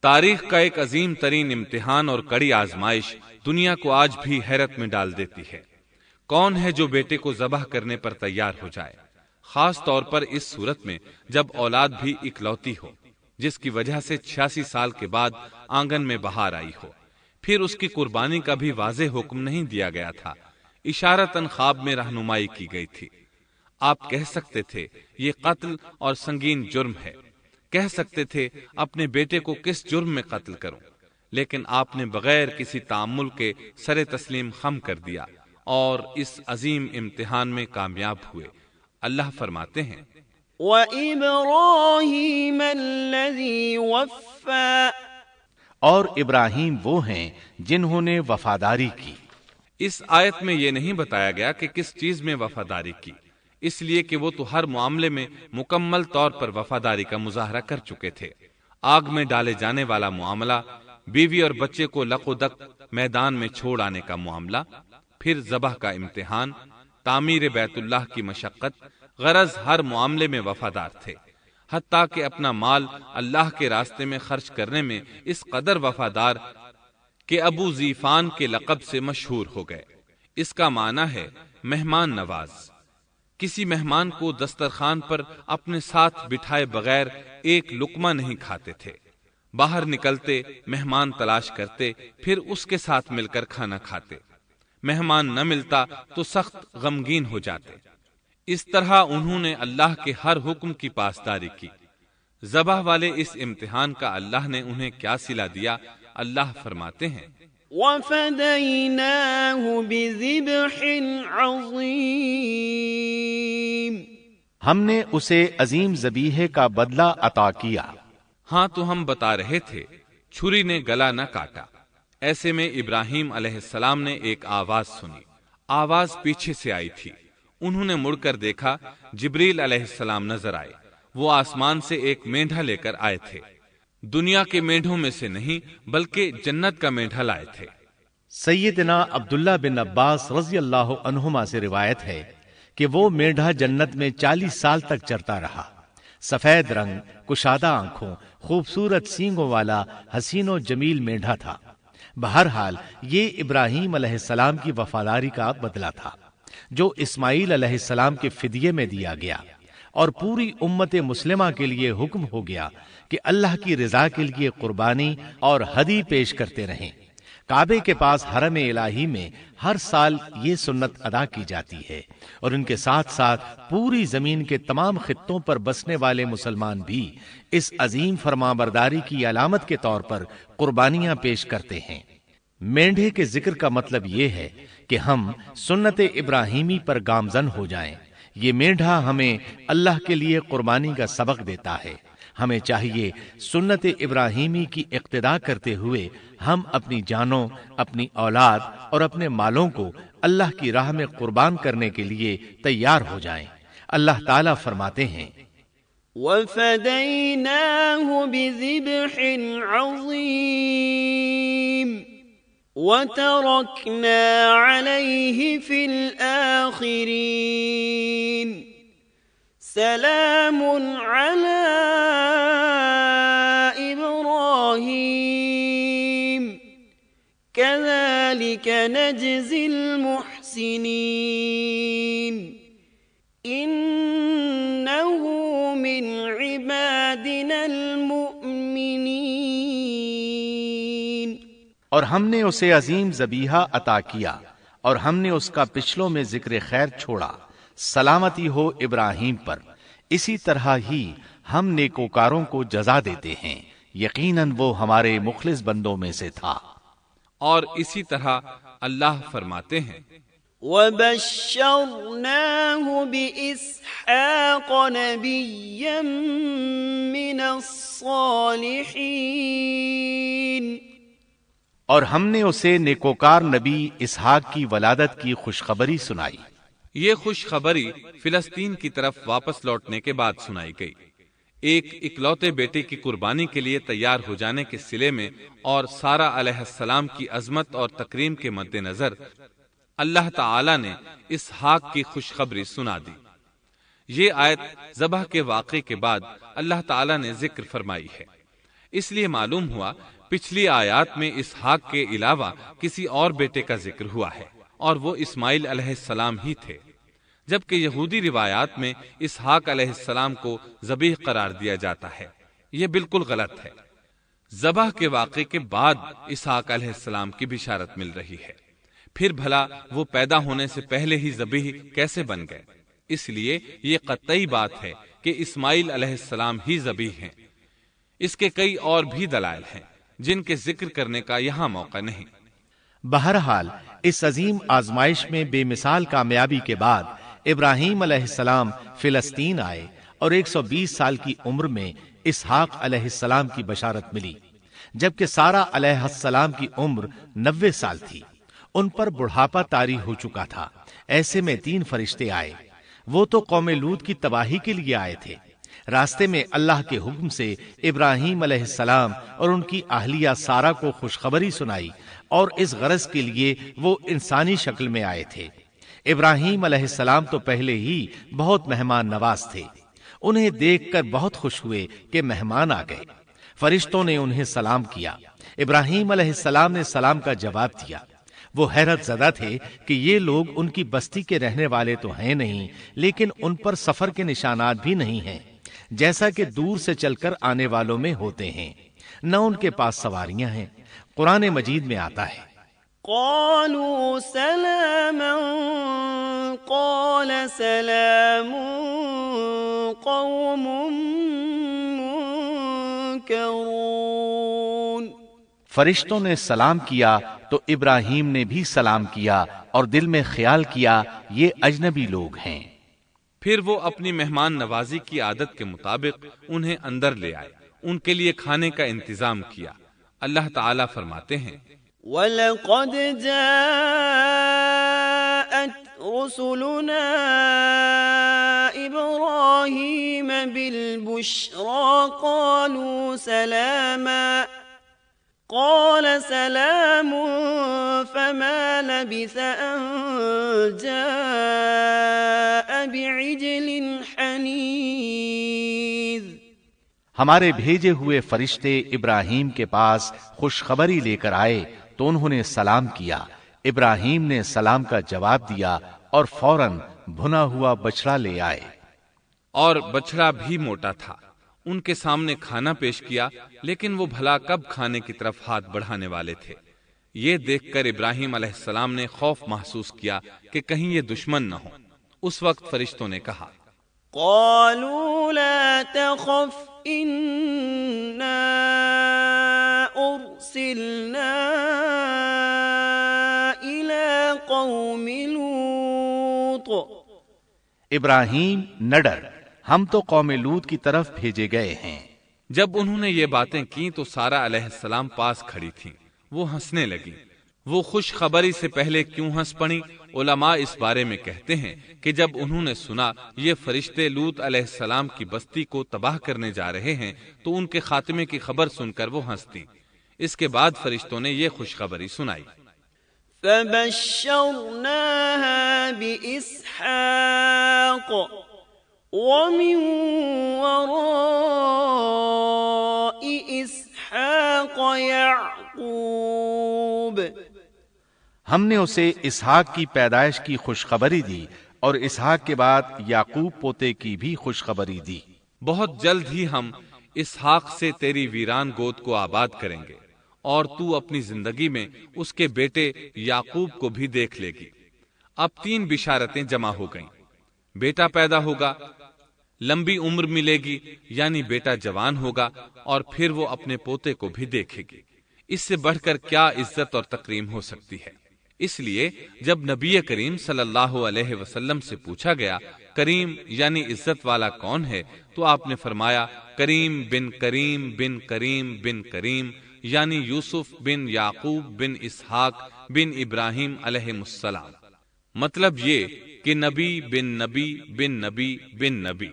تاریخ کا ایک عظیم ترین امتحان اور کڑی آزمائش دنیا کو آج بھی حیرت میں ڈال دیتی ہے۔ کون ہے جو بیٹے کو ذبح کرنے پر تیار ہو جائے، خاص طور پر اس صورت میں جب اولاد بھی اکلوتی ہو، جس کی وجہ سے 86 سال کے بعد آنگن میں بہار آئی ہو۔ پھر اس کی قربانی کا بھی واضح حکم نہیں دیا گیا تھا، اشارتاً خواب میں رہنمائی کی گئی تھی۔ آپ کہہ سکتے تھے یہ قتل اور سنگین جرم ہے، کہہ سکتے تھے اپنے بیٹے کو کس جرم میں قتل کروں، لیکن آپ نے بغیر کسی تعامل کے سر تسلیم خم کر دیا اور اس عظیم امتحان میں کامیاب ہوئے۔ اللہ فرماتے ہیں وَإِبْرَاهِيمَ الَّذِي وَفَّى، اور ابراہیم وہ ہیں جنہوں نے وفاداری کی۔ اس آیت میں یہ نہیں بتایا گیا کہ کس چیز میں وفاداری کی، اس لیے کہ وہ تو ہر معاملے میں مکمل طور پر وفاداری کا مظاہرہ کر چکے تھے۔ آگ میں ڈالے جانے والا معاملہ، بیوی اور بچے کو لق و دق میدان میں چھوڑ آنے کا معاملہ، پھر ذبح کا امتحان، تعمیر بیت اللہ کی مشقت، غرض ہر معاملے میں وفادار تھے، حتیٰ کہ اپنا مال اللہ کے راستے میں خرچ کرنے میں اس قدر وفادار کہ ابو زیفان کے لقب سے مشہور ہو گئے۔ اس کا معنی ہے مہمان نواز۔ کسی مہمان کو دسترخوان پر اپنے ساتھ بٹھائے بغیر ایک لقمہ نہیں کھاتے تھے، باہر نکلتے مہمان تلاش کرتے، پھر اس کے ساتھ مل کر کھانا کھاتے، مہمان نہ ملتا تو سخت غمگین ہو جاتے۔ اس طرح انہوں نے اللہ کے ہر حکم کی پاسداری کی۔ ذبح والے اس امتحان کا اللہ نے انہیں کیا صلہ دیا؟ اللہ فرماتے ہیں وَفَدَيْنَاهُ بِذِبْحٍ عَظِيمٍ، ہم نے اسے عظیم ذبیحے کا بدلہ عطا کیا۔ ہاں تو ہم بتا رہے تھے چھری نے گلا نہ کاٹا۔ ایسے میں ابراہیم علیہ السلام نے ایک آواز سنی، آواز پیچھے سے آئی تھی۔ انہوں نے مڑ کر دیکھا، جبریل علیہ السلام نظر آئے۔ وہ آسمان سے ایک مینڈھا لے کر آئے تھے، دنیا کے مینڈھوں میں سے نہیں بلکہ جنت کا مینڈھا لائے تھے۔ سیدنا عبداللہ بن عباس رضی اللہ عنہما سے روایت ہے کہ وہ مینڈھا جنت میں 40 سال تک چرتا رہا۔ سفید رنگ، کشادہ آنکھوں، خوبصورت سینگوں والا حسین و جمیل مینڈھا تھا۔ بہرحال یہ ابراہیم علیہ السلام کی وفاداری کا بدلہ تھا جو اسماعیل علیہ السلام کے فدیے میں دیا گیا، اور پوری امت مسلمہ کے لیے حکم ہو گیا کہ اللہ کی رضا کے لیے قربانی اور ہدی پیش کرتے رہیں۔ کعبے کے پاس حرم الہی میں ہر سال یہ سنت ادا کی جاتی ہے، اور ان کے ساتھ ساتھ پوری زمین کے تمام خطوں پر بسنے والے مسلمان بھی اس عظیم فرمانبرداری کی علامت کے طور پر قربانیاں پیش کرتے ہیں۔ مینڈھے کے ذکر کا مطلب یہ ہے کہ ہم سنت ابراہیمی پر گامزن ہو جائیں۔ یہ مینڈھا ہمیں اللہ کے لیے قربانی کا سبق دیتا ہے۔ ہمیں چاہیے سنت ابراہیمی کی اقتداء کرتے ہوئے ہم اپنی جانوں، اپنی اولاد اور اپنے مالوں کو اللہ کی راہ میں قربان کرنے کے لیے تیار ہو جائیں۔ اللہ تعالیٰ فرماتے ہیں وَفَدَيْنَاهُ بِذِبْحٍ عَظِيمٍ وَتَرَكْنَا عَلَيْهِ فِي الْآخِرِينَ سَلَامٌ عَلَى إِبْرَاهِيمَ كَذَلِكَ نَجْزِي الْمُحْسِنِينَ إِنَّهُ مِنْ عِبَادِنَا الْمُؤْمِنِينَ۔ اور ہم نے اسے عظیم ذبیحہ عطا کیا، اور ہم نے اس کا پچھلوں میں ذکر خیر چھوڑا۔ سلامتی ہو ابراہیم پر۔ اسی طرح ہی ہم نیکوکاروں کو جزا دیتے ہیں، یقیناً وہ ہمارے مخلص بندوں میں سے تھا۔ اور اسی طرح اللہ فرماتے ہیں وَبَشَّرْنَاهُ بِإِسْحَاقَ نَبِيًّا مِّنَ الصَّالِحِينَ، اور ہم نے اسے نیکوکار نبی اسحاق کی ولادت کی خوشخبری سنائی۔ یہ خوشخبری فلسطین کی طرف واپس لوٹنے کے بعد سنائی گئی۔ ایک اکلوتے بیٹے کی قربانی کے لیے تیار ہو جانے کے صلے میں اور سارہ علیہ السلام کی عظمت اور تکریم کے مد نظر اللہ تعالی نے اسحاق کی خوشخبری سنا دی۔ یہ آیت ذبح کے واقعے کے بعد اللہ تعالی نے ذکر فرمائی ہے۔ اس لیے معلوم ہوا پچھلی آیات میں اسحاق کے علاوہ کسی اور بیٹے کا ذکر ہوا ہے اور وہ اسماعیل علیہ السلام ہی تھے، جبکہ یہودی روایات میں اسحاق علیہ السلام کو ذبیح قرار دیا جاتا ہے۔ یہ بالکل غلط ہے۔ ذبح کے واقعے کے بعد اسحاق علیہ السلام کی بشارت مل رہی ہے، پھر بھلا وہ پیدا ہونے سے پہلے ہی ذبیح کیسے بن گئے؟ اس لیے یہ قطعی بات ہے کہ اسماعیل علیہ السلام ہی ذبیح ہیں۔ اس کے کئی اور بھی دلائل ہیں جن کے ذکر کرنے کا یہاں موقع نہیں۔ بہرحال اس عظیم آزمائش میں بے مثال کامیابی کے بعد ابراہیم علیہ السلام فلسطین آئے اور 120 سال کی عمر میں اسحاق علیہ السلام کی بشارت ملی، جبکہ سارہ علیہ السلام کی عمر 90 سال تھی۔ ان پر بڑھاپا طاری ہو چکا تھا۔ ایسے میں 3 فرشتے آئے۔ وہ تو قوم لوط کی تباہی کے لیے آئے تھے۔ راستے میں اللہ کے حکم سے ابراہیم علیہ السلام اور ان کی اہلیہ سارہ کو خوشخبری سنائی، اور اس غرض کے لیے وہ انسانی شکل میں آئے تھے۔ ابراہیم علیہ السلام تو پہلے ہی بہت مہمان نواز تھے۔ انہیں دیکھ کر بہت خوش ہوئے کہ مہمان آ گئے۔ فرشتوں نے انہیں سلام کیا۔ ابراہیم علیہ السلام نے سلام کا جواب دیا۔ وہ حیرت زدہ تھے کہ یہ لوگ ان کی بستی کے رہنے والے تو ہیں نہیں، لیکن ان پر سفر کے نشانات بھی نہیں ہیں، جیسا کہ دور سے چل کر آنے والوں میں ہوتے ہیں، نہ ان کے پاس سواریاں ہیں۔ قرآن مجید میں آتا ہے، قالوا سلاما قال سلام قوم منكرون۔ فرشتوں نے سلام کیا تو ابراہیم نے بھی سلام کیا اور دل میں خیال کیا یہ اجنبی لوگ ہیں۔ پھر وہ اپنی مہمان نوازی کی عادت کے مطابق انہیں اندر لے آئے، ان کے لیے کھانے کا انتظام کیا۔ اللہ تعالیٰ فرماتے ہیں، وَلَقَدْ جَاءَتْ رُسُلُنَا إِبْرَاهِيمَ بِالْبُشْرَى قَالُوا سَلَامًا قَالَ سَلَامٌ فَمَا لَبِثَ أَن جَاءَ بِعِجْلٍ حَنِيذٍ۔ ہمارے بھیجے ہوئے فرشتے ابراہیم کے پاس خوشخبری لے کر آئے تو انہوں نے سلام کیا۔ ابراہیم نے سلام کا جواب دیا اور فوراً بھنا ہوا بچڑا لے آئے، اور بچڑا بھی موٹا تھا۔ ان کے سامنے کھانا پیش کیا، لیکن وہ بھلا کب کھانے کی طرف ہاتھ بڑھانے والے تھے۔ یہ دیکھ کر ابراہیم علیہ السلام نے خوف محسوس کیا کہ کہیں یہ دشمن نہ ہو۔ اس وقت فرشتوں نے کہا، قالوا لا تخف إنا أرسلنا إلى قوم لوط۔ ابراہیم نہ ڈر، ہم تو قوم لوط کی طرف بھیجے گئے ہیں۔ جب انہوں نے یہ باتیں کی تو سارہ علیہ السلام پاس کھڑی تھیں۔ وہ ہنسنے لگی۔ وہ خوش خبری سے پہلے کیوں ہنس پڑی؟ علماء اس بارے میں کہتے ہیں کہ جب انہوں نے سنا یہ فرشتے لوط علیہ السلام کی بستی کو تباہ کرنے جا رہے ہیں تو ان کے خاتمے کی خبر سن کر وہ ہنستی۔ اس کے بعد فرشتوں نے یہ خوشخبری سنائی۔ فبشرناها بإسحاق ومن وراء إسحاق يعقوب۔ ہم نے اسے اسحاق کی پیدائش کی خوشخبری دی اور اسحاق کے بعد یعقوب پوتے کی بھی خوشخبری دی۔ بہت جلد ہی ہم اسحاق سے تیری ویران گود کو آباد کریں گے، اور تو اپنی زندگی میں اس کے بیٹے یعقوب کو بھی دیکھ لے گی۔ اب 3 بشارتیں جمع ہو گئیں۔ بیٹا پیدا ہوگا، لمبی عمر ملے گی یعنی بیٹا جوان ہوگا، اور پھر وہ اپنے پوتے کو بھی دیکھے گی۔ اس سے بڑھ کر کیا عزت اور تکریم ہو سکتی ہے؟ اس لیے جب نبی کریم صلی اللہ علیہ وسلم سے پوچھا گیا کریم یعنی عزت والا کون ہے، تو آپ نے فرمایا کریم بن کریم بن کریم بن کریم، یعنی یوسف بن یعقوب بن اسحاق بن ابراہیم علیہ السلام۔ مطلب یہ کہ نبی بن نبی بن نبی بن نبی۔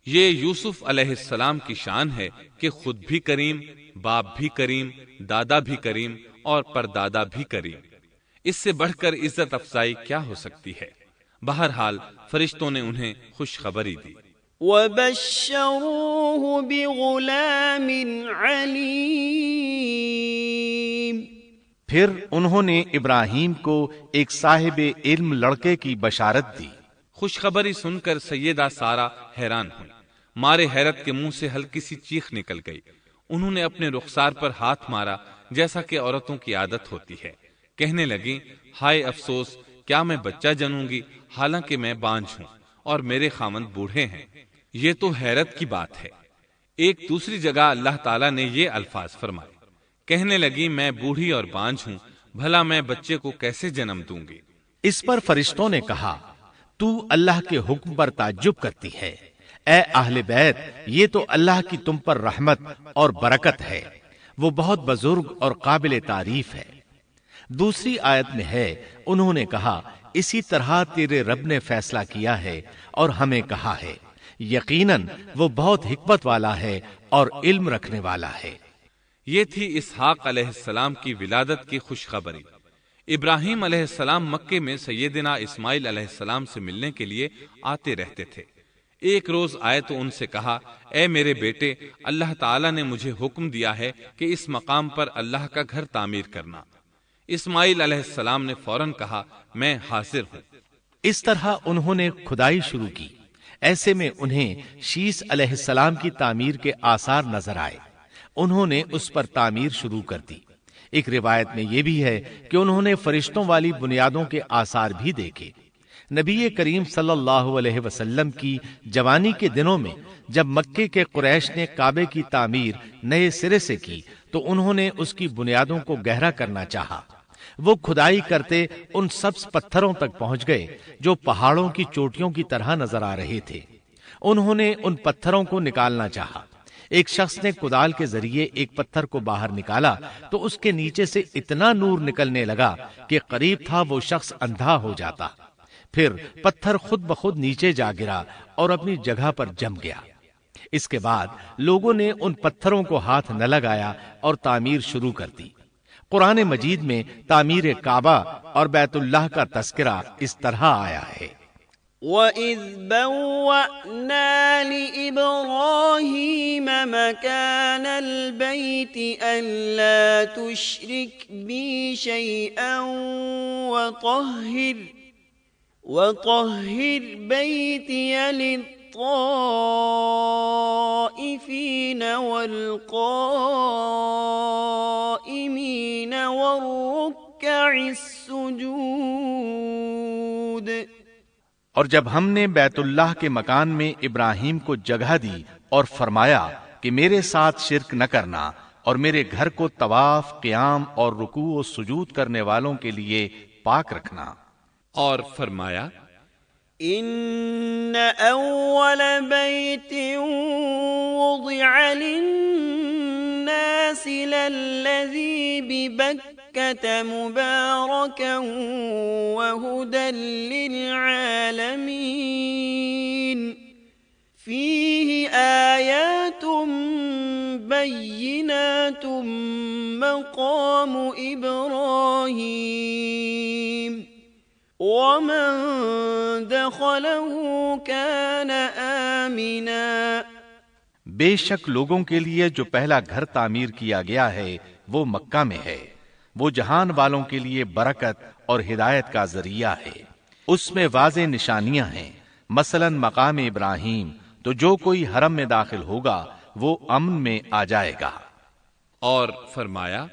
یہ یوسف علیہ السلام کی شان ہے کہ خود بھی کریم، باپ بھی کریم، دادا بھی کریم اور پردادا بھی کریم۔ اس سے بڑھ کر عزت افزائی کیا ہو سکتی ہے؟ بہرحال فرشتوں نے انہیں خوشخبری دی۔ وبشروه بغلام علیم. پھر انہوں نے ابراہیم کو ایک صاحب علم لڑکے کی بشارت دی. خوشخبری سن کر سیدہ سارہ حیران ہوئی. مارے حیرت کے منہ سے ہلکی سی چیخ نکل گئی. انہوں نے اپنے رخسار پر ہاتھ مارا جیسا کہ عورتوں کی عادت ہوتی ہے. کہنے لگی ہائے افسوس، کیا میں بچہ جنوں گی حالانکہ میں بانجھ ہوں اور میرے خاوند بوڑھے ہیں. یہ تو حیرت کی بات ہے. ایک دوسری جگہ اللہ تعالیٰ نے یہ الفاظ فرمائے. کہنے لگی میں بوڑھی اور بانجھ ہوں، بھلا میں بچے کو کیسے جنم دوں گی؟ اس پر فرشتوں نے کہا تو اللہ کے حکم پر تعجب کرتی ہے. اے اہل بیت، یہ تو اللہ کی تم پر رحمت اور برکت ہے. وہ بہت بزرگ اور قابل تعریف ہے. دوسری آیت میں ہے انہوں نے کہا اسی طرح تیرے رب نے فیصلہ کیا ہے اور ہمیں کہا ہے، یقیناً وہ بہت حکمت والا ہے اور علم رکھنے والا ہے. یہ تھی اسحاق علیہ السلام کی ولادت کی خوشخبری. ابراہیم علیہ السلام مکے میں سیدنا اسماعیل علیہ السلام سے ملنے کے لیے آتے رہتے تھے. ایک روز آئے تو ان سے کہا اے میرے بیٹے، اللہ تعالیٰ نے مجھے حکم دیا ہے کہ اس مقام پر اللہ کا گھر تعمیر کرنا. اسماعیل علیہ السلام نے فوراً کہا میں حاضر ہوں. اس طرح انہوں نے کھدائی شروع کی. ایسے میں انہیں شیش علیہ السلام کی تعمیر کے آثار نظر آئے. انہوں نے اس پر تعمیر شروع کر دی. ایک روایت میں یہ بھی ہے کہ انہوں نے فرشتوں والی بنیادوں کے آثار بھی دیکھے. نبی کریم صلی اللہ علیہ وسلم کی جوانی کے دنوں میں جب مکے کے قریش نے کعبے کی تعمیر نئے سرے سے کی تو انہوں نے اس کی بنیادوں کو گہرا کرنا چاہا. وہ کھدائی کرتے ان سبز پتھروں تک پہنچ گئے جو پہاڑوں کی چوٹیوں کی طرح نظر آ رہے تھے. انہوں نے ان پتھروں کو نکالنا چاہا. ایک شخص نے کدال کے ذریعے ایک پتھر کو باہر نکالا تو اس کے نیچے سے اتنا نور نکلنے لگا کہ قریب تھا وہ شخص اندھا ہو جاتا. پھر پتھر خود بخود نیچے جا گرا اور اپنی جگہ پر جم گیا. اس کے بعد لوگوں نے ان پتھروں کو ہاتھ نہ لگایا اور تعمیر شروع کر دی. قرآن مجید میں تعمیر کعبہ اور بیت اللہ کا تذکرہ اس طرح آیا ہے. وَإِذْ بَوَّأْنَا لِإِبْرَاهِيمَ مَكَانَ الْبَيْتِ أَلَّا تُشْرِكْ بِي شَيْئًا وَطَهِّرْ بَيْتِيَ لِلطَّائِفِينَ وَالْقَائِمِينَ وَالرُّكَّعِ السُّجُودِ. اور جب ہم نے بیت اللہ کے مکان میں ابراہیم کو جگہ دی اور فرمایا کہ میرے ساتھ شرک نہ کرنا اور میرے گھر کو طواف، قیام اور رکوع و سجود کرنے والوں کے لیے پاک رکھنا. اور فرمایا ان اول بیت وضع للناس للذی ببکۃ مبارکا وہدی للعالمین فیہ آیات بینات مقام ابراہیم ومن دخلہ کان آمنا. بے شک لوگوں کے لیے جو پہلا گھر تعمیر کیا گیا ہے وہ مکہ میں ہے. وہ جہان والوں کے لیے برکت اور ہدایت کا ذریعہ ہے. اس میں واضح نشانیاں ہیں، مثلا مقام ابراہیم. تو جو کوئی حرم میں داخل ہوگا وہ امن میں آ جائے گا. اور فرمایا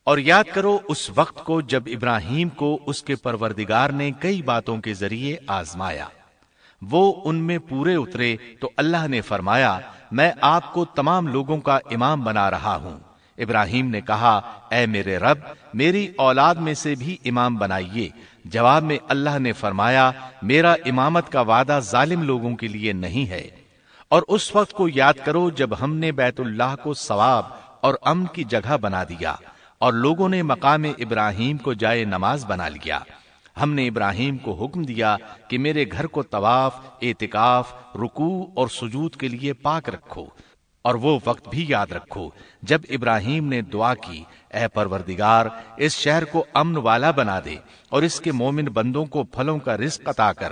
اور یاد کرو اس وقت کو جب ابراہیم کو اس کے پروردگار نے کئی باتوں کے ذریعے آزمایا. وہ ان میں پورے اترے تو اللہ نے فرمایا میں آپ کو تمام لوگوں کا امام بنا رہا ہوں. ابراہیم نے کہا اے میرے رب میری اولاد میں سے بھی امام بنائیے. جواب میں اللہ نے فرمایا میرا امامت کا وعدہ ظالم لوگوں کے لیے نہیں ہے. اور اس وقت کو یاد کرو جب ہم نے بیت اللہ کو ثواب اور امن کی جگہ بنا دیا اور لوگوں نے مقام ابراہیم کو جائے نماز بنا لیا. ہم نے ابراہیم کو حکم دیا کہ میرے گھر کو طواف، اعتکاف، رکوع اور سجود کے لیے پاک رکھو. اور وہ وقت بھی یاد رکھو جب ابراہیم نے دعا کی اے پروردگار اس شہر کو امن والا بنا دے اور اس کے مومن بندوں کو پھلوں کا رزق عطا کر.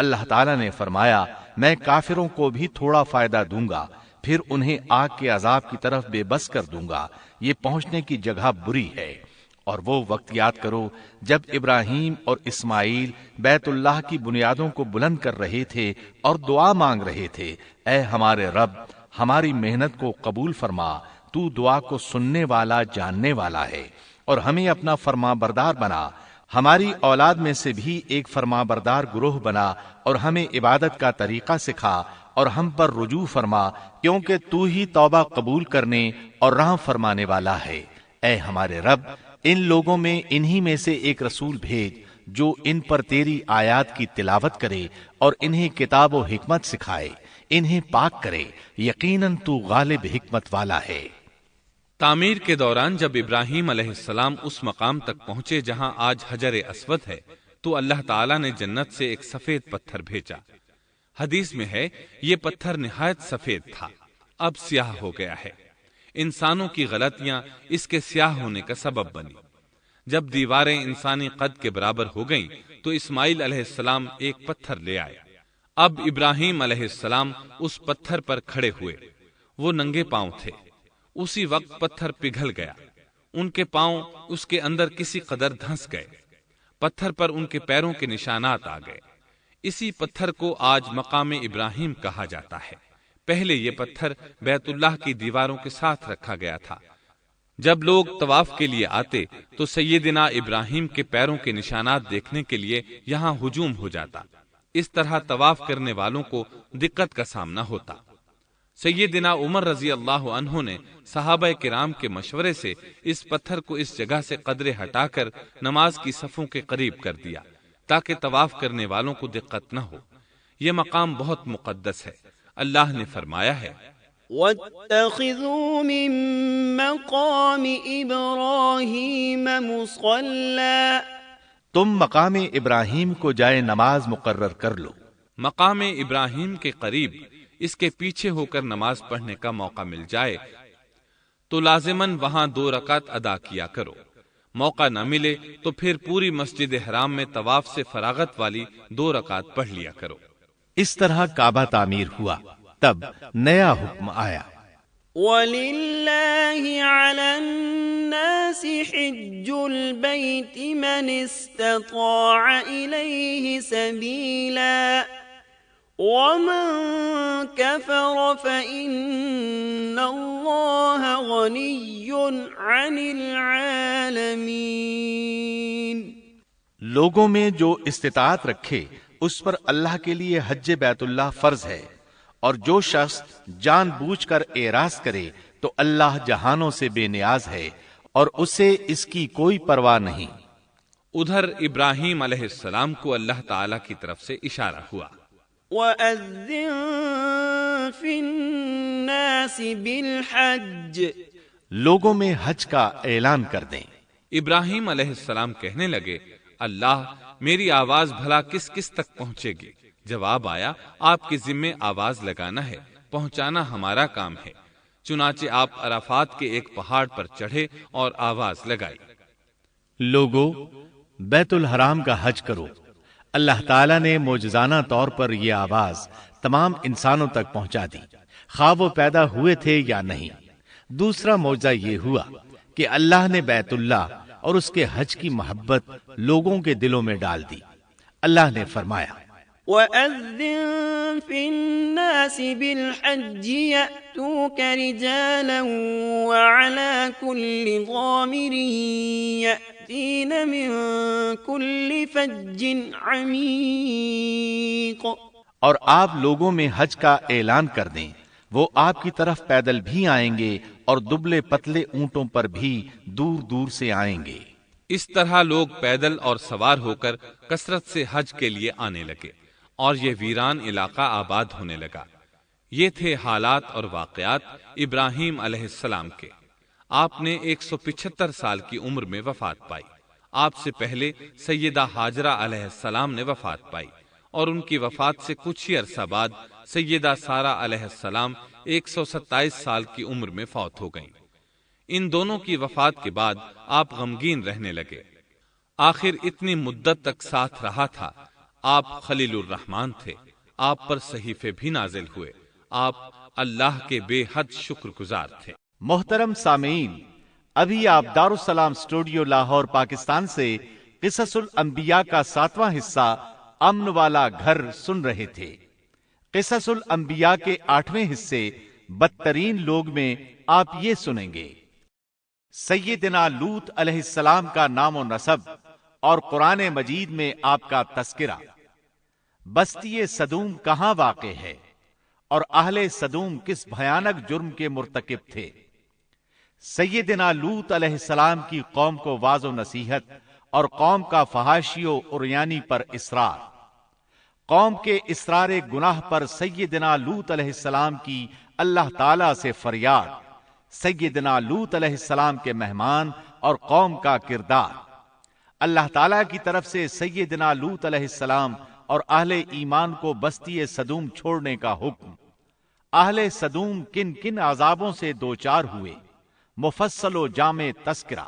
اللہ تعالیٰ نے فرمایا میں کافروں کو بھی تھوڑا فائدہ دوں گا، پھر انہیں آگ کے عذاب کی طرف بے بس کر دوں گا، یہ پہنچنے کی جگہ بری ہے۔ اور وہ وقت یاد کرو جب ابراہیم اور اسماعیل بیت اللہ کی بنیادوں کو بلند کر رہے تھے اور دعا مانگ رہے تھے، اے ہمارے رب ہماری محنت کو قبول فرما، تو دعا کو سننے والا جاننے والا ہے، اور ہمیں اپنا فرما بردار بنا، ہماری اولاد میں سے بھی ایک فرما بردار گروہ بنا، اور ہمیں عبادت کا طریقہ سکھا، اور ہم پر رجوع فرما، کیونکہ تو ہی توبہ قبول کرنے اور رحم فرمانے والا ہے۔ اے ہمارے رب ان لوگوں میں انہی میں سے ایک رسول بھیج جو ان پر تیری آیات کی تلاوت کرے اور انہیں کتاب و حکمت سکھائے، انہیں پاک کرے، یقیناً تو غالب حکمت والا ہے۔ تعمیر کے دوران جب ابراہیم علیہ السلام اس مقام تک پہنچے جہاں آج حجر اسود ہے تو اللہ تعالیٰ نے جنت سے ایک سفید پتھر بھیجا۔ حدیث میں ہے یہ پتھر نہایت سفید تھا، اب سیاہ ہو گیا ہے۔ انسانوں کی غلطیاں اس کے سیاہ ہونے کا سبب بنی۔ جب دیواریں انسانی قد کے برابر ہو گئیں تو اسماعیل علیہ السلام ایک پتھر لے آئے۔ اب ابراہیم علیہ السلام اس پتھر پر کھڑے ہوئے، وہ ننگے پاؤں تھے۔ اسی وقت پتھر پگھل گیا، ان کے پاؤں اس کے اندر کسی قدر دھنس گئے، پتھر پر ان کے پیروں کے نشانات آ گئے۔ اسی پتھر کو آج مقام ابراہیم کہا جاتا ہے۔ پہلے یہ پتھر بیت اللہ کی دیواروں کے ساتھ رکھا گیا تھا۔ جب لوگ طواف کے لیے آتے تو سیدنا ابراہیم کے پیروں کے نشانات دیکھنے کے لیے یہاں ہجوم ہو جاتا۔ اس طرح طواف کرنے والوں کو دقت کا سامنا ہوتا۔ سیدنا عمر رضی اللہ عنہ نے صحابہ کرام کے مشورے سے اس پتھر کو اس جگہ سے قدرے ہٹا کر نماز کی صفوں کے قریب کر دیا تاکہ طواف کرنے والوں کو دقت نہ ہو۔ یہ مقام بہت مقدس ہے۔ اللہ نے فرمایا ہے وَاتَّخِذُوا مِن مَّقَامِ إِبْرَاهِيمَ مُصَلًّى، تم مقام ابراہیم کو جائے نماز مقرر کر لو۔ مقام ابراہیم کے قریب اس کے پیچھے ہو کر نماز پڑھنے کا موقع مل جائے تو لازماً وہاں 2 رکعت ادا کیا کرو۔ موقع نہ ملے تو پھر پوری مسجد حرام میں طواف سے فراغت والی 2 رکعت پڑھ لیا کرو۔ اس طرح کعبہ تعمیر ہوا، تب نیا حکم آیا۔ وَلِلَّهِ عَلَى النَّاسِ حِجُّ الْبَيْتِ مَنِ اسْتَطَاعَ إِلَيْهِ سَبِيلًا وَمَن كَفَرَ فَإِنَّ اللَّهَ غَنِيٌّ عَنِ الْعَالَمِينَ۔ لوگوں میں جو استطاعت رکھے اس پر اللہ کے لیے حج بیت اللہ فرض ہے، اور جو شخص جان بوجھ کر اعراض کرے تو اللہ جہانوں سے بے نیاز ہے اور اسے اس کی کوئی پرواہ نہیں۔ ادھر ابراہیم علیہ السلام کو اللہ تعالی کی طرف سے اشارہ ہوا، وَأَذِّن فِي النَّاسِ بِالْحَجِّ، لوگوں میں حج کا اعلان کر دیں۔ ابراہیم علیہ السلام کہنے لگے اللہ میری آواز بھلا کس کس تک پہنچے گی؟ جواب آیا آپ کے ذمے آواز لگانا ہے، پہنچانا ہمارا کام ہے۔ چنانچہ آپ عرفات کے ایک پہاڑ پر چڑھے اور آواز لگائی، لوگو بیت الحرام کا حج کرو۔ اللہ تعالیٰ نے معجزانہ طور پر یہ آواز تمام انسانوں تک پہنچا دی، خواہ وہ پیدا ہوئے تھے یا نہیں۔ دوسرا معجزہ یہ ہوا کہ اللہ نے بیت اللہ اور اس کے حج کی محبت لوگوں کے دلوں میں ڈال دی۔ اللہ نے فرمایا وَأَذِّن فِي النَّاسِ بِالْحَجِّ يَأْتُوكَ رِجَالًا وَعَلَى كُلِّ ضَامِرٍ يَأْتِينَ مِن كُلِّ فَجٍّ عَمِيقٍ، اور آپ لوگوں میں حج کا اعلان کر دیں، وہ آپ کی طرف پیدل بھی آئیں گے اور دبلے پتلے اونٹوں پر بھی دور دور سے آئیں گے۔ اس طرح لوگ پیدل اور سوار ہو کر کثرت سے حج کے لیے آنے لگے اور یہ ویران علاقہ آباد ہونے لگا۔ یہ تھے حالات اور واقعات ابراہیم علیہ السلام کے۔ آپ نے 175 سال کی عمر میں وفات پائی۔ آپ سے پہلے سیدہ ہاجرہ علیہ السلام نے وفات پائی، اور ان کی وفات سے کچھ ہی عرصہ بعد سیدہ سارہ علیہ السلام 127 سال کی عمر میں فوت ہو گئیں۔ ان دونوں کی وفات کے بعد آپ غمگین رہنے لگے۔ آخر اتنی مدت تک ساتھ رہا تھا، آپ خلیل الرحمان تھے، آپ پر صحیفے بھی نازل ہوئے، آپ اللہ کے بے حد شکر گزار تھے۔ محترم سامعین، ابھی آپ دارالسلام اسٹوڈیو لاہور پاکستان سے قصص الانبیاء کا 7واں حصہ امن والا گھر سن رہے تھے۔ قصص الانبیاء کے 8ویں حصے بدترین لوگ میں آپ یہ سنیں گے: سیدنا لوط علیہ السلام کا نام و نسب اور قرآن مجید میں آپ کا تذکرہ، بستی صدوم کہاں واقع ہے اور اہل صدوم کس بھیانک جرم کے مرتکب تھے، سیدنا لوط علیہ السلام کی قوم کو واعظ و نصیحت اور قوم کا فحاشی و عریانی پر اصرار، قوم کے اصرار گناہ پر سیدنا لوط علیہ السلام کی اللہ تعالی سے فریاد، سیدنا لوط علیہ السلام کے مہمان اور قوم کا کردار، اللہ تعالی کی طرف سے سیدنا لوط علیہ السلام اور اہل ایمان کو بستی صدوم چھوڑنے کا حکم، اہل صدوم کن کن عذابوں سے دوچار ہوئے، مفصل و جامع تذکرہ۔